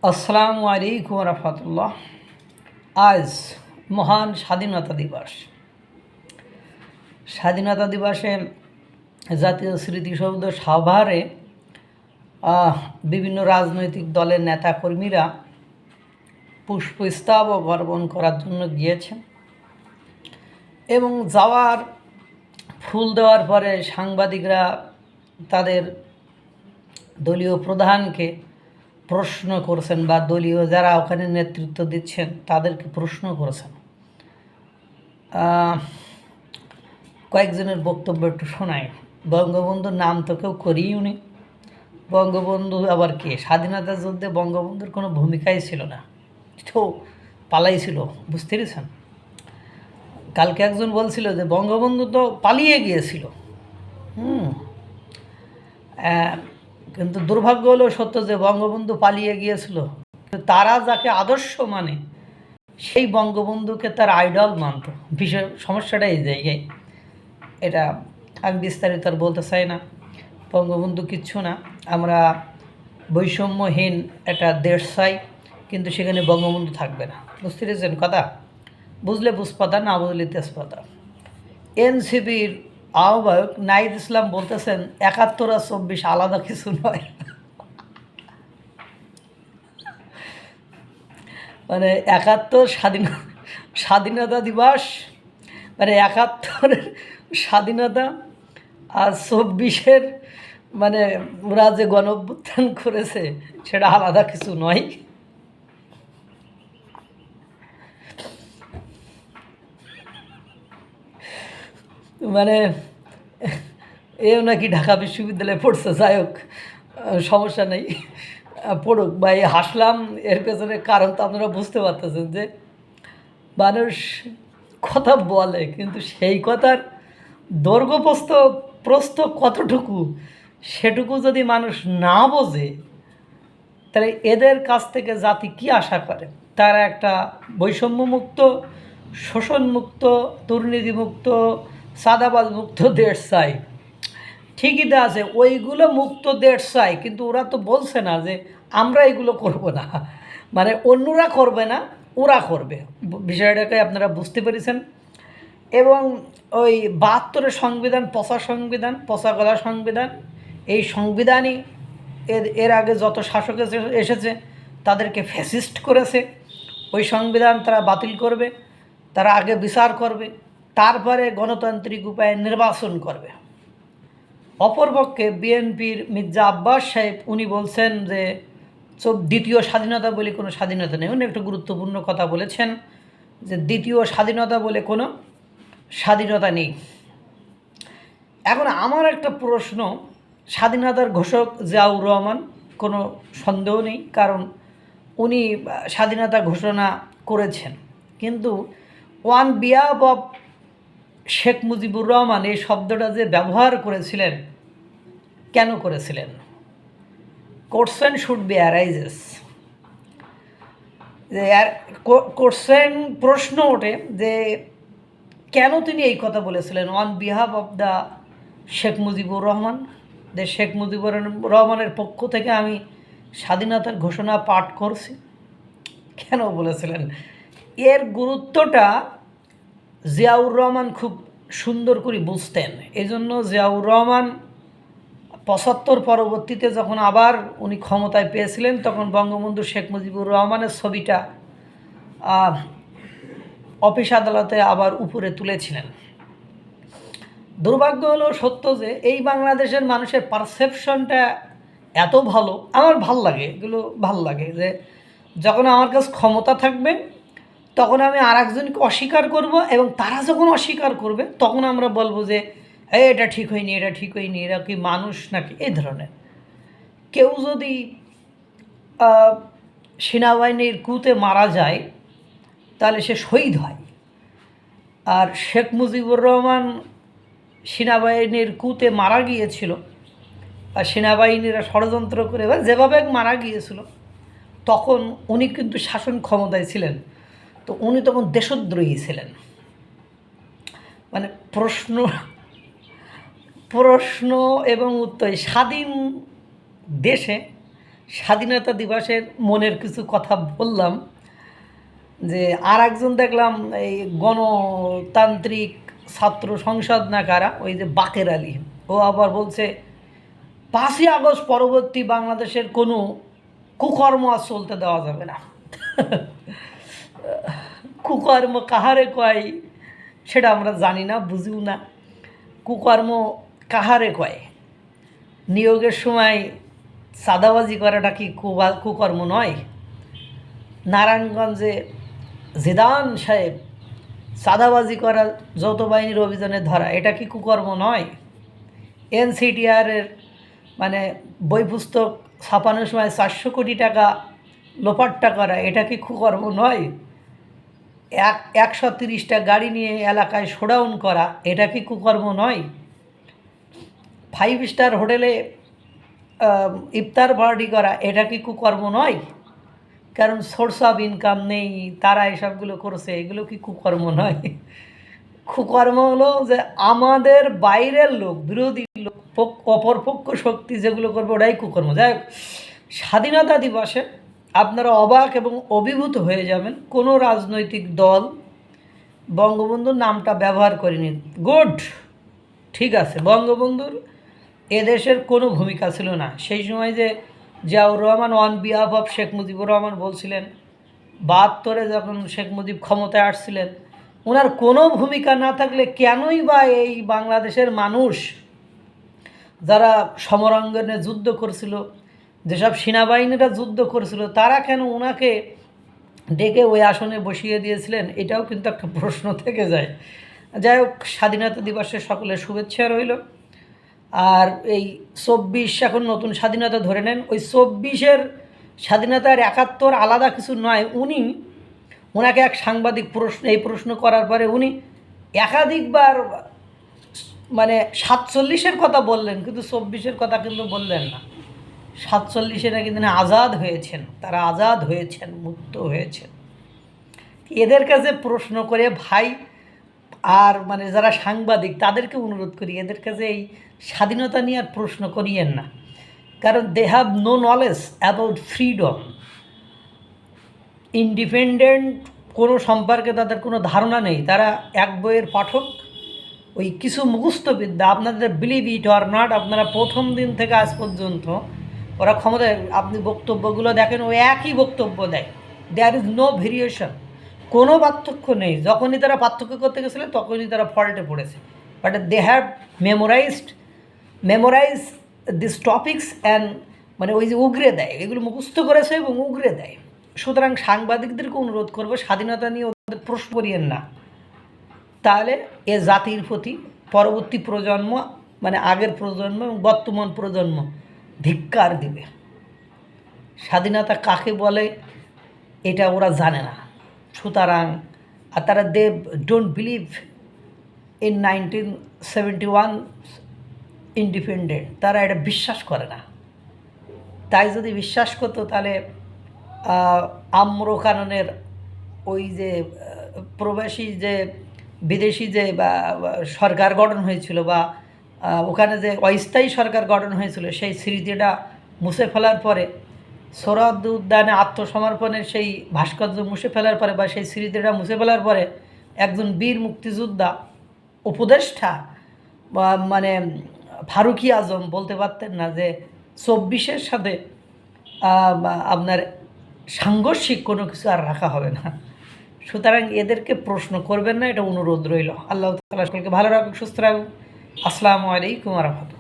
আসসালামু আলাইকুম রহমতুল্লাহ। আজ মহান স্বাধীনতা দিবস। স্বাধীনতা দিবসে জাতীয় স্মৃতিসৌধ সাভারে বিভিন্ন রাজনৈতিক দলের নেতাকর্মীরা পুষ্পস্তবক অর্পণ করার জন্য গিয়েছেন এবং যাওয়ার ফুল দেওয়ার পরে সাংবাদিকরা তাদের দলীয় প্রধানকে প্রশ্ন করছেন বা দলীয় যারা ওখানে নেতৃত্ব দিচ্ছেন তাদেরকে প্রশ্ন করেছেন। কয়েকজনের বক্তব্য একটু শোনায়। বঙ্গবন্ধুর নাম তো কেউ করিই উনি। বঙ্গবন্ধু আবার কে? স্বাধীনতা যুদ্ধে বঙ্গবন্ধুর কোনো ভূমিকাই ছিল না, তো পালাইছিল, বুঝতে পেরেছেন? কালকে একজন বলছিল যে বঙ্গবন্ধু তো পালিয়ে গিয়েছিল। কিন্তু দুর্ভাগ্য হলো সত্য যে বঙ্গবন্ধু পালিয়ে গিয়েছিল, তারা যাকে আদর্শ মানে সেই বঙ্গবন্ধুকে তার আইডল মানত। বিষয় সমস্যাটা এই জায়গায়। এটা আমি বিস্তারিত আর বলতে চাই না। বঙ্গবন্ধু কিচ্ছু না, আমরা বৈষম্যহীন একটা দেশ চাই, কিন্তু সেখানে বঙ্গবন্ধু থাকবে না। বুঝতে পেরেছেন কথা? বুঝলে বুঝপাতা, না বুঝলে তেজপাতা। এনসিপির আহ্বায়ক নাহিদ ইসলাম বলতেছেন ৭১ আর ২৪ আলাদা কিছু নয়। মানে ৭১ স্বাধীনতা দিবস, মানে ৭১-এর স্বাধীনতা আর ২৪-এর মানে ওরা যে গণ অভ্যুত্থান করেছে সেটা আলাদা কিছু নয়। মানে এও নাকি ঢাকা বিশ্ববিদ্যালয়ে পড়ছে। যাই হোক, সমস্যা নেই, পড়ুক। বা এই হাসলাম, এর পেছনে কারণ তো আপনারা বুঝতে পারতেছেন যে মানুষ কথা বলে, কিন্তু সেই কথার দৈর্ঘ্য প্রস্থ কতটুকু সেটুকু যদি মানুষ না বোঝে, তাহলে এদের কাছ থেকে জাতি কি আশা করে? তারা একটা বৈষম্যমুক্ত, শোষণমুক্ত, দুর্নীতিমুক্ত, সাদাবাজ মুক্ত দেশ চাই। ঠিকই তো আছে, ওইগুলো মুক্ত দেশ চাই, কিন্তু ওরা তো বলছে না যে আমরা এগুলো করব না, মানে অন্যরা করবে না, ওরা করবে। বিষয়টাকে আপনারা বুঝতে পেরেছেন। এবং ওই ৭২-এর সংবিধান পচা গলা সংবিধান, এই সংবিধানই এর আগে যত শাসক এসেছে তাদেরকে ফ্যাসিস্ট করেছে। ওই সংবিধান তারা বাতিল করবে, তারা আগে বিচার করবে, তারপরে গণতান্ত্রিক উপায়ে নির্বাচন করবে। অপরপক্ষে বিএনপির মির্জা আব্বাস সাহেব উনি বলছেন যে দ্বিতীয় স্বাধীনতা বলে কোনো স্বাধীনতা নেই। উনি একটু গুরুত্বপূর্ণ কথা বলেছেন যে দ্বিতীয় স্বাধীনতা বলে কোনো স্বাধীনতা নেই। এখন আমার একটা প্রশ্ন, স্বাধীনতার ঘোষক জিয়াউর রহমান, কোনো সন্দেহ নেই, কারণ উনি স্বাধীনতা ঘোষণা করেছেন, কিন্তু one behalf of Sheikh Mujibur Rahman এই শব্দটা যে ব্যবহার করেছিলেন, কেন করেছিলেন? Question should be arises. যে প্রশ্ন ওঠে যে কেন তিনি এই কথা বলেছিলেন on behalf of the Sheikh Mujibur Rahman, যে শেখ মুজিবুর রহমানের পক্ষ থেকে আমি স্বাধীনতার ঘোষণা পাঠ করছি। কেন বলেছিলেন? এর গুরুত্বটা জিয়াউর রহমান খুব সুন্দর করে বুঝতেন। এই জন্য জিয়াউর রহমান ৭৫ পরবর্তীতে যখন আবার উনি ক্ষমতায় পেয়েছিলেন, তখন বঙ্গবন্ধু শেখ মুজিবুর রহমানের ছবিটা অফিস আদালতে আবার উপরে তুলেছিলেন। দুর্ভাগ্য হলো সত্য যে এই বাংলাদেশের মানুষের পারসেপশনটা এত ভালো, আমার ভাল লাগে, এগুলো ভাল লাগে যে যখন আমার কাছে ক্ষমতা থাকবে তখন আমি আর একজনকে অস্বীকার করব, এবং তারা যখন অস্বীকার করবে তখন আমরা বলবো যে এটা ঠিক হয়নি, এটা ঠিক হয়নি, এরা কি মানুষ নাকি? এই ধরনের। কেউ যদি সেনাবাহিনীর কুতে মারা যায় তাহলে সে শহীদ হয়। আর শেখ মুজিবুর রহমান সেনাবাহিনীর কুতে মারা গিয়েছিল, আর সেনাবাহিনীরা ষড়যন্ত্র করে বা যেভাবে মারা গিয়েছিল, তখন উনি কিন্তু শাসন ক্ষমতায় ছিলেন, তো উনি তখন দেশদ্রোহী ছিলেন। মানে প্রশ্ন এবং উত্তর। স্বাধীন দেশে স্বাধীনতা দিবসের মনের কিছু কথা বললাম, যে আর একজন দেখলাম এই গণতান্ত্রিক ছাত্র সংসদ না কারা, ওই যে বাকের আলী, ও আবার বলছে 5ই আগস্ট পরবর্তী বাংলাদেশের কোনো কুকর্ম আর চলতে দেওয়া যাবে না। কুকর্ম কাহারে কয় সেটা আমরা জানি না, বুঝিও না। কুকর্ম কাহারে কয়? নিয়োগের সময় চাঁদাবাজি করাটা কি কুকর্ম নয়? নারায়ণগঞ্জে জিদান সাহেব চাঁদাবাজি করা যৌথ বাহিনীর অভিযানে ধরা, এটা কি কুকর্ম নয়? এনসিটিআরের মানে বই পুস্তক ছাপানোর সময় 400 কোটি টাকা লোপাট্টা করা, এটা কি কুকর্ম নয়? 130টা গাড়ি নিয়ে এলাকায় শোডাউন করা, এটা কি কুকর্ম নয়? 5 স্টার হোটেলে ইফতার পার্টি করা, এটা কি কুকর্ম নয়? কারণ সোর্স অফ ইনকাম নেই, তারা এসবগুলো করছে, এগুলো কি কুকর্ম নয়? কুকর্ম হলো যে আমাদের বাইরের লোক, বিরোধী লোক, অপরপক্ষ শক্তি যেগুলো করবে ওটাই কুকর্ম। যাই হোক, স্বাধীনতা দিবসে আপনারা অবাক এবং অভিভূত হয়ে যাবেন, কোনো রাজনৈতিক দল বঙ্গবন্ধুর নামটা ব্যবহার করেনি। গুড, ঠিক আছে, বঙ্গবন্ধুর এদেশের কোনো ভূমিকা ছিল না। সেই সময় যে Ziaur Rahman on behalf of Sheikh Mujibur Rahman বলছিলেন, 72-এ যখন শেখ মুজিব ক্ষমতায় আসছিলেন, ওনার কোনো ভূমিকা না থাকলে কেনই বা এই বাংলাদেশের মানুষ যারা সমরাঙ্গনে যুদ্ধ করছিল, যেসব সেনাবাহিনীরা যুদ্ধ করেছিল, তারা কেন ওনাকে ডেকে ওই আসনে বসিয়ে দিয়েছিলেন? এটাও কিন্তু একটা প্রশ্ন থেকে যায়। যাই হোক, স্বাধীনতা দিবসের সকলের শুভেচ্ছা রইল। আর এই 24 এখন নতুন স্বাধীনতা ধরে নেন, ওই 24-এর স্বাধীনতার 71 আলাদা কিছু নয়। ওনাকে এক সাংবাদিক এই প্রশ্ন করার পরে উনি একাধিকবার মানে 47-এর কথা বললেন, কিন্তু 24-এর কথা কিন্তু বললেন না। 47-এ নাকি তিনি আজাদ হয়েছেন, তারা আজাদ হয়েছেন, মুক্ত হয়েছেন। এদের কাছে প্রশ্ন করে ভাই, আর মানে যারা সাংবাদিক তাদেরকে অনুরোধ করি, এদের কাছে এই স্বাধীনতা নিয়ে আর প্রশ্ন করিয়েন না, কারণ they have no knowledge about freedom. Independent কোনো সম্পর্কে তাদের কোনো ধারণা নেই, তারা এক বইয়ের পাঠক। ওই কিছু মুখস্থবিদ্যা, আপনাদের বিলিভ ইট অর নট, আপনারা প্রথম দিন থেকে আজ পর্যন্ত ওরা ক্ষমতায়, আপনি বক্তব্যগুলো দেখেন, ও একই বক্তব্য দেয়, দেয়ার ইজ নো ভেরিয়েশন, কোনো পার্থক্য নেই। যখনই তারা পার্থক্য করতে গেছিলো তখনই তারা ফল্টে পড়েছে। But they have memorize this topics and মানে ওই যে উগরে দেয়, এগুলো মুখস্থ করেছে এবং উগরে দেয়। সুতরাং সাংবাদিকদেরকে অনুরোধ করবো, স্বাধীনতা নিয়ে ওদের প্রশ্ন করিয়েন না, তাহলে এ জাতির প্রতি পরবর্তী প্রজন্ম, মানে আগের প্রজন্ম এবং বর্তমান প্রজন্ম ধিক্কার দিবে। স্বাধীনতা কাকে বলে এটা ওরা জানে না। সুতরাং আর তারা they don't believe in 1971 independent, তারা এটা বিশ্বাস করে না। তাই যদি বিশ্বাস করতো তাহলে আম্রকাননের ওই যে প্রবাসী যে বিদেশি যে সরকার গঠন হয়েছিল, বা ওখানে যে অস্থায়ী সরকার গঠন হয়েছিল, সেই স্মৃতিটা মুছে ফেলার পরে, সোহরাওয়ার্দী উদ্যানে আত্মসমর্পণের সেই ভাস্কর্য মুছে ফেলার পরে, বা সেই স্মৃতিটা মুছে ফেলার পরে, একজন বীর মুক্তিযোদ্ধা উপদেষ্টা বা মানে ফারুকি আজম বলতে পারতেন না যে 24-এর সাথে আপনার সাংঘর্ষিক কোনো কিছু আর রাখা হবে না। সুতরাং এদেরকে প্রশ্ন করবেন না, এটা অনুরোধ রইল। আল্লাহ তাআলা সকলকে ভালো রাখুক, সুস্থ রাখুক। আসসালামু আলাইকুম ওয়া রাহমাতুল্লাহ।